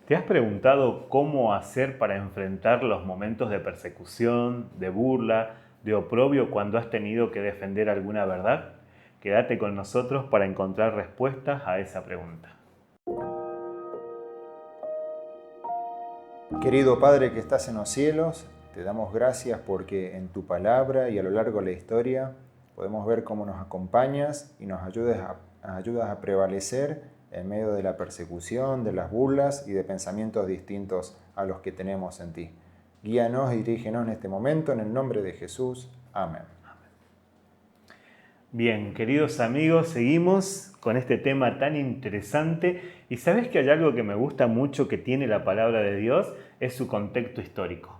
¿Te has preguntado cómo hacer para enfrentar los momentos de persecución, de burla, de oprobio cuando has tenido que defender alguna verdad? Quédate con nosotros para encontrar respuestas a esa pregunta. Querido Padre que estás en los cielos, te damos gracias porque en tu palabra y a lo largo de la historia podemos ver cómo nos acompañas y nos ayudas a prevalecer en medio de la persecución, de las burlas y de pensamientos distintos a los que tenemos en ti. Guíanos y dirígenos en este momento en el nombre de Jesús. Amén. Bien, queridos amigos, seguimos con este tema tan interesante y sabes que hay algo que me gusta mucho que tiene la palabra de Dios, es su contexto histórico.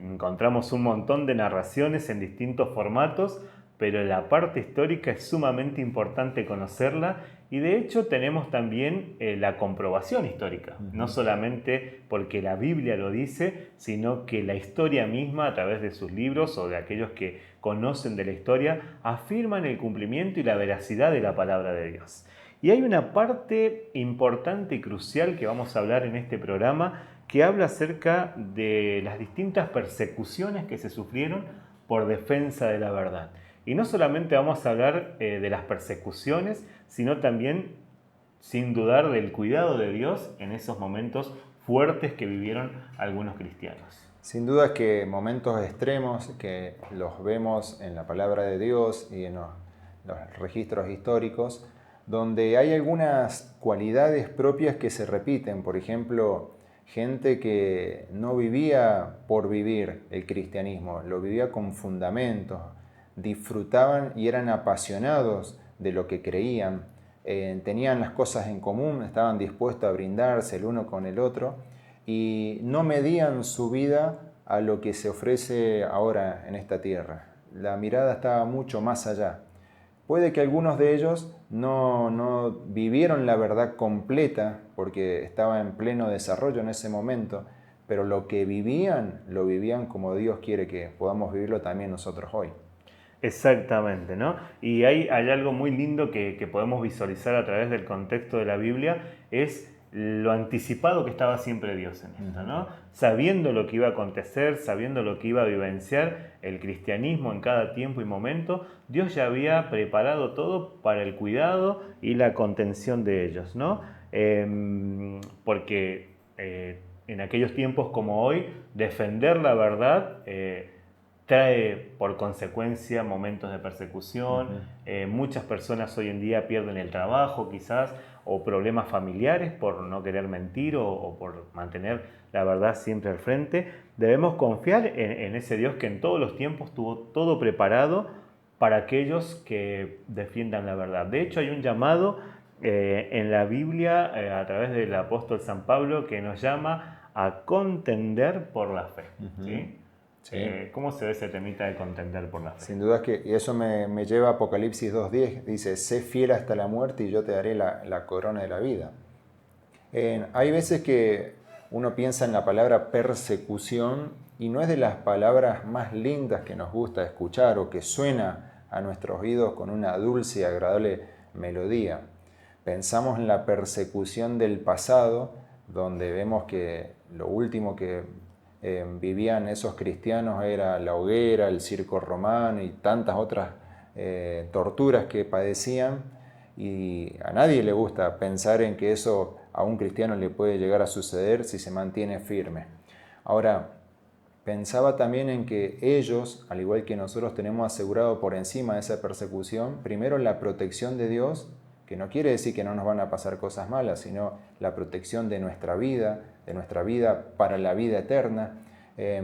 Encontramos un montón de narraciones en distintos formatos, pero la parte histórica es sumamente importante conocerla y de hecho tenemos también la comprobación histórica, no solamente porque la Biblia lo dice, sino que la historia misma a través de sus libros o de aquellos que conocen de la historia afirman el cumplimiento y la veracidad de la palabra de Dios. Y hay una parte importante y crucial que vamos a hablar en este programa que habla acerca de las distintas persecuciones que se sufrieron por defensa de la verdad. Y no solamente vamos a hablar de las persecuciones, sino también, sin dudar, del cuidado de Dios en esos momentos fuertes que vivieron algunos cristianos. Sin duda que momentos extremos que los vemos en la palabra de Dios y en los registros históricos, donde hay algunas cualidades propias que se repiten. Por ejemplo, gente que no vivía por vivir el cristianismo, lo vivía con fundamentos, disfrutaban y eran apasionados de lo que creían, tenían las cosas en común, estaban dispuestos a brindarse el uno con el otro y no medían su vida a lo que se ofrece ahora en esta tierra. La mirada estaba mucho más allá. Puede que algunos de ellos no vivieron la verdad completa porque estaba en pleno desarrollo en ese momento, pero lo que vivían, lo vivían como Dios quiere que podamos vivirlo también nosotros hoy. Exactamente, ¿no? Y hay algo muy lindo que podemos visualizar a través del contexto de la Biblia, es lo anticipado que estaba siempre Dios en esto, ¿no? Sabiendo lo que iba a acontecer, sabiendo lo que iba a vivenciar el cristianismo en cada tiempo y momento, Dios ya había preparado todo para el cuidado y la contención de ellos, ¿no? Porque en aquellos tiempos como hoy, defender la verdad trae por consecuencia momentos de persecución. Muchas personas hoy en día pierden el trabajo quizás, o problemas familiares por no querer mentir o por mantener la verdad siempre al frente. Debemos confiar en ese Dios que en todos los tiempos tuvo todo preparado para aquellos que defiendan la verdad. De hecho, hay un llamado en la Biblia a través del apóstol San Pablo que nos llama a contender por la fe. ¿Sí? Sí. ¿Cómo se ve ese temita de contender por la fe? Sin duda que eso me lleva a Apocalipsis 2:10, dice, sé fiel hasta la muerte y yo te daré la corona de la vida. Hay veces que uno piensa en la palabra persecución y no es de las palabras más lindas que nos gusta escuchar o que suena a nuestros oídos con una dulce y agradable melodía. Pensamos en la persecución del pasado, donde vemos que lo último que vivían esos cristianos era la hoguera, el circo romano y tantas otras torturas que padecían, y a nadie le gusta pensar en que eso a un cristiano le puede llegar a suceder si se mantiene firme. Ahora, pensaba también en que ellos, al igual que nosotros, tenemos asegurado por encima de esa persecución, primero la protección de Dios, que no quiere decir que no nos van a pasar cosas malas, sino la protección de nuestra vida para la vida eterna.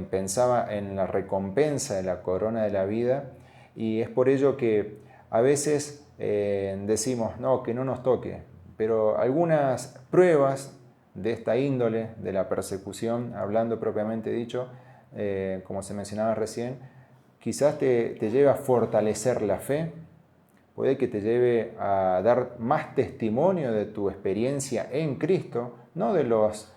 Pensaba en la recompensa de la corona de la vida, y es por ello que a veces decimos, no, que no nos toque, pero algunas pruebas de esta índole, de la persecución, hablando propiamente dicho, como se mencionaba recién, quizás te lleve a fortalecer la fe, puede que te lleve a dar más testimonio de tu experiencia en Cristo, no de los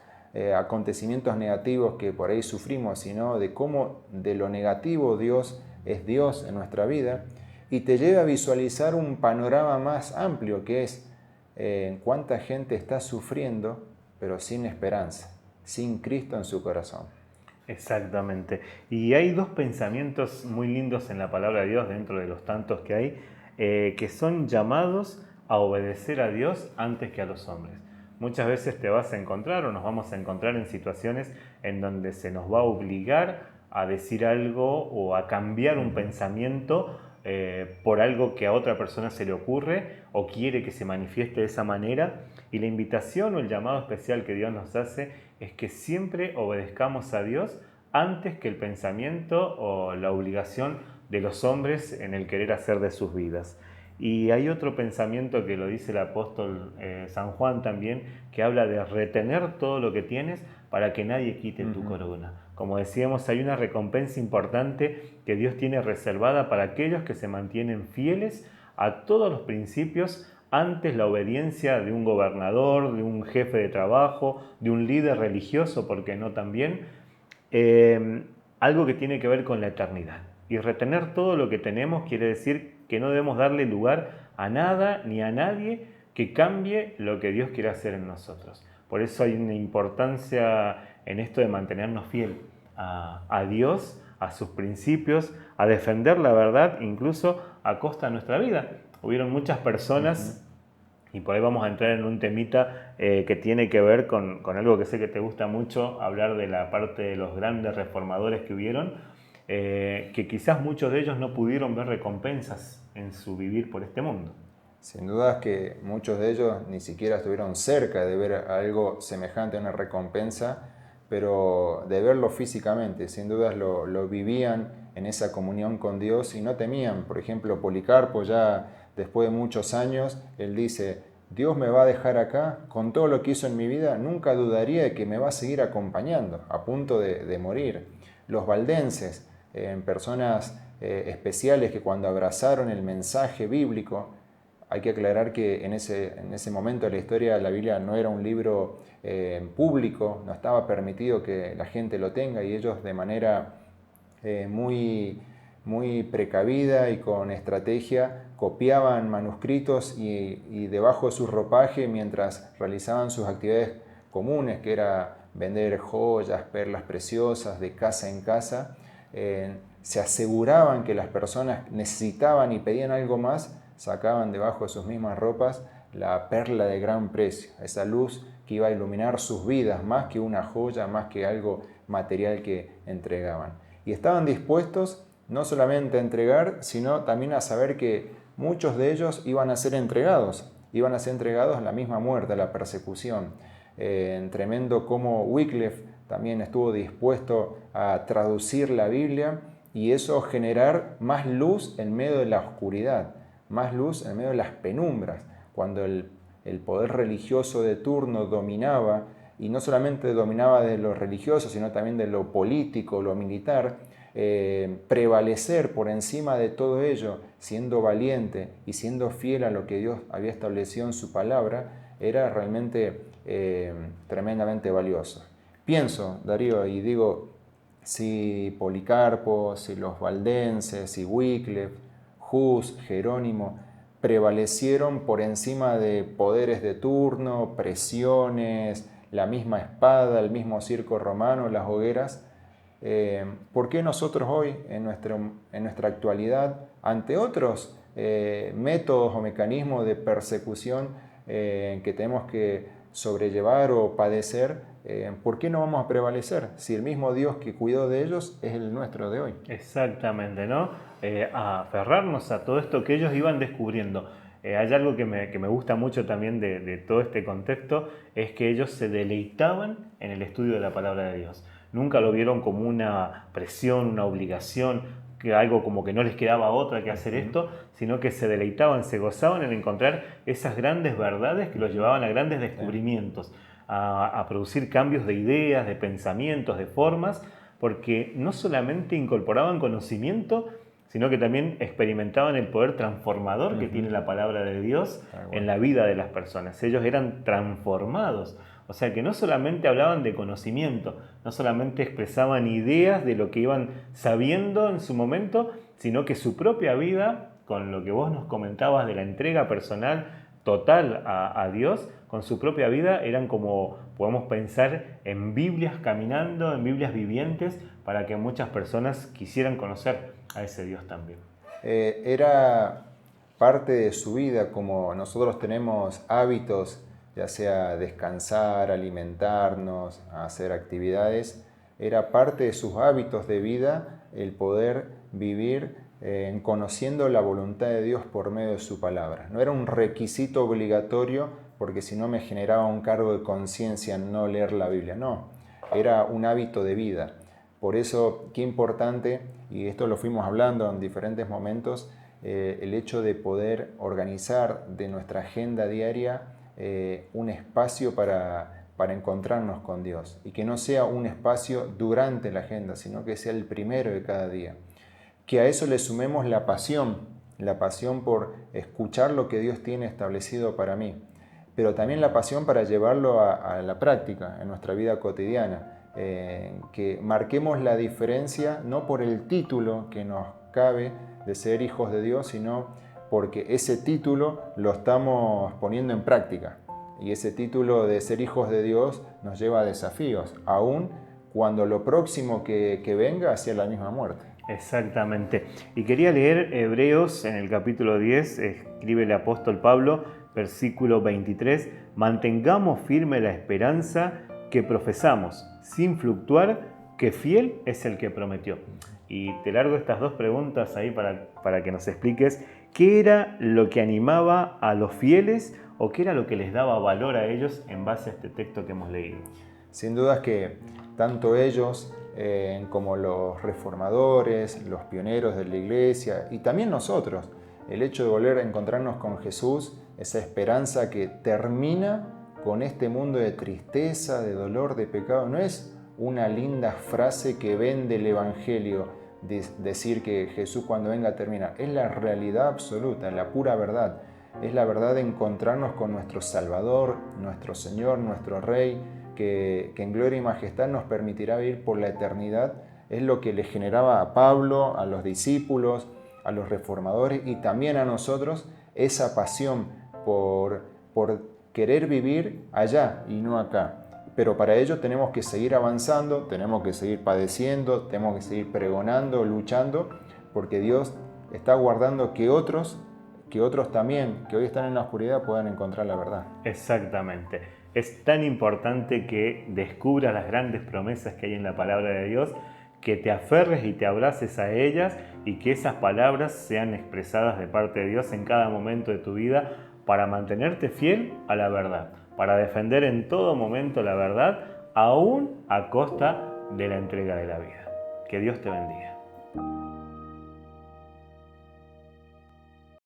acontecimientos negativos que por ahí sufrimos, sino de cómo de lo negativo Dios es Dios en nuestra vida, y te lleva a visualizar un panorama más amplio, que es cuánta gente está sufriendo pero sin esperanza, sin Cristo en su corazón. Exactamente. Y hay dos pensamientos muy lindos en la palabra de Dios, dentro de los tantos que hay, que son llamados a obedecer a Dios antes que a los hombres. Muchas veces te vas a encontrar o nos vamos a encontrar en situaciones en donde se nos va a obligar a decir algo o a cambiar un pensamiento por algo que a otra persona se le ocurre o quiere que se manifieste de esa manera. Y la invitación o el llamado especial que Dios nos hace es que siempre obedezcamos a Dios antes que el pensamiento o la obligación de los hombres en el querer hacer de sus vidas. Y hay otro pensamiento que lo dice el apóstol San Juan también, que habla de retener todo lo que tienes para que nadie quite tu corona. Como decíamos, hay una recompensa importante que Dios tiene reservada para aquellos que se mantienen fieles a todos los principios antes la obediencia de un gobernador, de un jefe de trabajo, de un líder religioso, porque no también, algo que tiene que ver con la eternidad. Y retener todo lo que tenemos quiere decir que no debemos darle lugar a nada ni a nadie que cambie lo que Dios quiere hacer en nosotros. Por eso hay una importancia en esto de mantenernos fiel a Dios, a sus principios, a defender la verdad, incluso a costa de nuestra vida. Hubieron muchas personas, y por ahí vamos a entrar en un temita que tiene que ver con algo que sé que te gusta mucho, hablar de la parte de los grandes reformadores que hubieron, que quizás muchos de ellos no pudieron ver recompensas en su vivir por este mundo. Sin duda es que muchos de ellos ni siquiera estuvieron cerca de ver algo semejante a una recompensa, pero de verlo físicamente, sin dudas lo vivían en esa comunión con Dios y no temían. Por ejemplo, Policarpo, ya después de muchos años, él dice: Dios me va a dejar acá, con todo lo que hizo en mi vida, nunca dudaría de que me va a seguir acompañando, a punto de morir. Los valdenses, personas especiales que cuando abrazaron el mensaje bíblico, hay que aclarar que en ese momento de la historia la Biblia no era un libro público, no estaba permitido que la gente lo tenga, y ellos de manera muy precavida y con estrategia copiaban manuscritos y debajo de su ropaje, mientras realizaban sus actividades comunes, que era vender joyas, perlas preciosas de casa en casa, se aseguraban que las personas necesitaban y pedían algo más, sacaban debajo de sus mismas ropas la perla de gran precio, esa luz que iba a iluminar sus vidas, más que una joya, más que algo material que entregaban. Y estaban dispuestos no solamente a entregar, sino también a saber que muchos de ellos iban a ser entregados a la misma muerte, a la persecución. Tremendo como Wycliffe también estuvo dispuesto a traducir la Biblia y eso generar más luz en medio de la oscuridad, más luz en medio de las penumbras, cuando el poder religioso de turno dominaba, y no solamente dominaba de lo religioso, sino también de lo político, lo militar. Prevalecer por encima de todo ello, siendo valiente y siendo fiel a lo que Dios había establecido en su palabra, era realmente tremendamente valioso. Pienso, Darío, y digo, si Policarpo, si los valdenses, si Wycliffe, Hus, Jerónimo, prevalecieron por encima de poderes de turno, presiones, la misma espada, el mismo circo romano, las hogueras, ¿por qué nosotros hoy, en nuestra actualidad, ante otros métodos o mecanismos de persecución que tenemos que sobrellevar o padecer, ¿por qué no vamos a prevalecer si el mismo Dios que cuidó de ellos es el nuestro de hoy? Exactamente, ¿no? A aferrarnos a todo esto que ellos iban descubriendo. Hay algo que me gusta mucho también de todo este contexto, es que ellos se deleitaban en el estudio de la palabra de Dios. Nunca lo vieron como una presión, una obligación, que algo como que no les quedaba otra que hacer esto, sino que se deleitaban, se gozaban en encontrar esas grandes verdades que los llevaban a grandes descubrimientos, a producir cambios de ideas, de pensamientos, de formas, porque no solamente incorporaban conocimiento, sino que también experimentaban el poder transformador que tiene la palabra de Dios en la vida de las personas. Ellos eran transformados. O sea que no solamente hablaban de conocimiento, no solamente expresaban ideas de lo que iban sabiendo en su momento, sino que su propia vida, con lo que vos nos comentabas de la entrega personal total a Dios, con su propia vida eran como podemos pensar en Biblias caminando, en Biblias vivientes, para que muchas personas quisieran conocer a ese Dios también. Era parte de su vida, como nosotros tenemos hábitos, ya sea descansar, alimentarnos, hacer actividades, era parte de sus hábitos de vida el poder vivir conociendo la voluntad de Dios por medio de su palabra. No era un requisito obligatorio porque si no me generaba un cargo de conciencia no leer la Biblia, no, era un hábito de vida. Por eso, qué importante, y esto lo fuimos hablando en diferentes momentos, el hecho de poder organizar de nuestra agenda diaria un espacio para encontrarnos con Dios. Y que no sea un espacio durante la agenda, sino que sea el primero de cada día. Que a eso le sumemos la pasión por escuchar lo que Dios tiene establecido para mí, pero también la pasión para llevarlo a la práctica en nuestra vida cotidiana. Que marquemos la diferencia no por el título que nos cabe de ser hijos de Dios, sino porque ese título lo estamos poniendo en práctica. Y ese título de ser hijos de Dios nos lleva a desafíos, aun cuando lo próximo que venga sea la misma muerte. Exactamente. Y quería leer Hebreos en el capítulo 10, escribe el apóstol Pablo, versículo 23, mantengamos firme la esperanza que profesamos, sin fluctuar, que fiel es el que prometió. Y te largo estas dos preguntas ahí para que nos expliques qué era lo que animaba a los fieles o qué era lo que les daba valor a ellos en base a este texto que hemos leído. Sin dudas que tanto ellos como los reformadores, los pioneros de la iglesia y también nosotros, el hecho de volver a encontrarnos con Jesús, esa esperanza que termina con este mundo de tristeza, de dolor, de pecado, no es una linda frase que vende el Evangelio, decir que Jesús cuando venga termina, es la realidad absoluta, la pura verdad, es la verdad de encontrarnos con nuestro Salvador, nuestro Señor, nuestro Rey, que en gloria y majestad nos permitirá vivir por la eternidad. Es lo que le generaba a Pablo, a los discípulos, a los reformadores y también a nosotros esa pasión por querer vivir allá y no acá. Pero para ello tenemos que seguir avanzando, tenemos que seguir padeciendo, tenemos que seguir pregonando, luchando, porque Dios está guardando que otros también, que hoy están en la oscuridad, puedan encontrar la verdad. Exactamente. Es tan importante que descubras las grandes promesas que hay en la palabra de Dios, que te aferres y te abraces a ellas y que esas palabras sean expresadas de parte de Dios en cada momento de tu vida para mantenerte fiel a la verdad, para defender en todo momento la verdad, aún a costa de la entrega de la vida. Que Dios te bendiga.